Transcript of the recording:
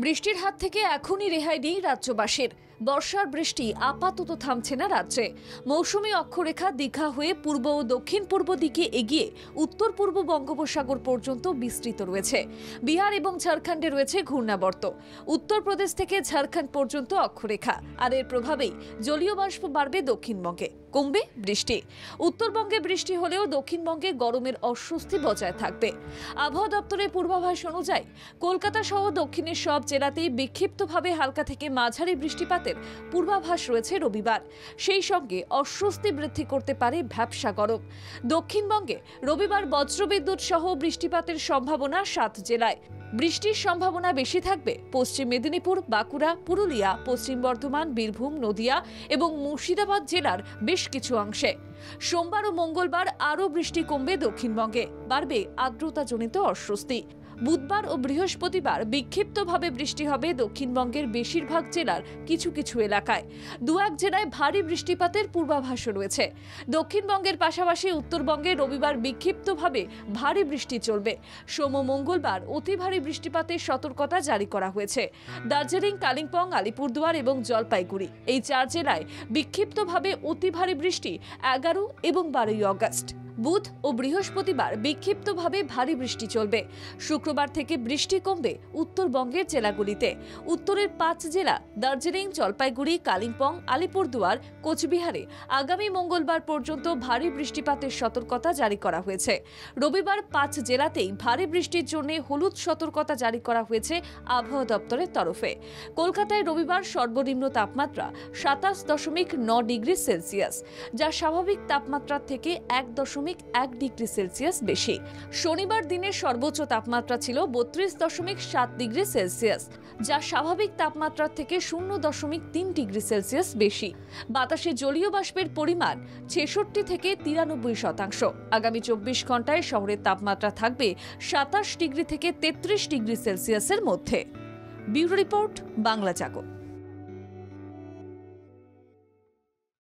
বৃষ্টির হাত থেকে এখনই রেহাই নেই রাজ্যবাসীর। বর্ষার বৃষ্টি আপাতত থামছে না রাজ্যে। মৌসুমী অক্ষরেখা দীঘা হয়ে পূর্ব ও দক্ষিণ পূর্ব দিকে এগিয়ে উত্তর পূর্ব বঙ্গোপসাগর পর্যন্ত বিস্তৃত রয়েছে। বিহার এবং ঝাড়খণ্ডে রয়েছে ঘূর্ণাবর্ত। উত্তরপ্রদেশ থেকে ঝাড়খণ্ড পর্যন্ত অক্ষরেখা, আর এর প্রভাবেই জলীয় বাষ্প বাড়বে দক্ষিণবঙ্গে, কমবে বৃষ্টি। উত্তরবঙ্গে বৃষ্টি হলেও দক্ষিণবঙ্গে গরমের অস্বস্তি বজায় থাকবে। আবহাওয়া দপ্তরের পূর্বাভাস অনুযায়ী কলকাতা সহ দক্ষিণের সব জেলাতেই বিক্ষিপ্তভাবে হালকা থেকে মাঝারি বৃষ্টিপাতের পূর্বাভাস রয়েছে রবিবার। সেই সঙ্গে অস্বস্তি বৃদ্ধি করতে পারে ভ্যাপসা গরম। দক্ষিণবঙ্গে রবিবার বজ্রবিদ্যুৎ সহ বৃষ্টিপাতের সম্ভাবনা 7 জেলায়। বৃষ্টির সম্ভাবনা বেশি থাকবে পশ্চিম মেদিনীপুর, বাঁকুড়া, পুরুলিয়া, পশ্চিম বর্ধমান, বীরভূম, নদিয়া এবং মুর্শিদাবাদ জেলার বেশ কিছু অংশে। সোমবার ও মঙ্গলবার আরও বৃষ্টি কমবে দক্ষিণবঙ্গে, বাড়বে আর্দ্রতাজনিত অস্বস্তি। বুধবার ও বৃহস্পতিবার বিক্ষিপ্তভাবে বৃষ্টি হবে দক্ষিণবঙ্গের বেশিরভাগ জেলার কিছু কিছু এলাকায়। 2-1 জেলায় ভারী বৃষ্টিপাতের পূর্বাভাস রয়েছে। দক্ষিণবঙ্গের পাশাপাশি উত্তরবঙ্গে রবিবার বিক্ষিপ্তভাবে ভারী বৃষ্টি চলবে। সোম ও মঙ্গলবার অতি ভারী বৃষ্টিপাতের সতর্কতা জারি করা হয়েছে। দার্জিলিং, কালিম্পং, আলিপুরদুয়ার এবং জলপাইগুড়ি এই 4 জেলায় বিক্ষিপ্তভাবে অতি ভারী বৃষ্টি 11 এবং 12 আগস্ট। বুধ ও বৃহস্পতিবার বিক্ষিপ্তভাবে ভারী বৃষ্টি চলবে। শুক্রবার থেকে বৃষ্টি কমবে উত্তরবঙ্গের জেলাগুলিতে। উত্তরের 5 জেলা দার্জিলিং, জলপাইগুড়ি, কালিম্পং, আলিপুরদুয়ার, কোচবিহারে আগামী মঙ্গলবার পর্যন্ত ভারী বৃষ্টিপাতের সতর্কতা জারি করা হয়েছে। রবিবার 5 জেলাতেই ভারী বৃষ্টির জন্য হলুদ সতর্কতা জারি করা হয়েছে আবহাওয়া দপ্তরের তরফে। কলকাতায় রবিবার সর্বনিম্ন তাপমাত্রা 27.9 ডিগ্রি সেলসিয়াস, যা স্বাভাবিক তাপমাত্রার থেকে 1.1 ডিগ্রি সেলসিয়াস বেশি। শনিবার দিনের সর্বোচ্চ তাপমাত্রা ছিল 32.7 ডিগ্রি সেলসিয়াস, যা স্বাভাবিক তাপমাত্রার থেকে 0.3 ডিগ্রি সেলসিয়াস বেশি। বাতাসে জলীয় বাষ্পের পরিমাণ 66 থেকে 93%। আগামী 24 ঘন্টায় শহরের তাপমাত্রা থাকবে 27 ডিগ্রি থেকে 33 ডিগ্রি সেলসিয়াসের মধ্যে। ব্যুরো রিপোর্ট, বাংলা জাগো।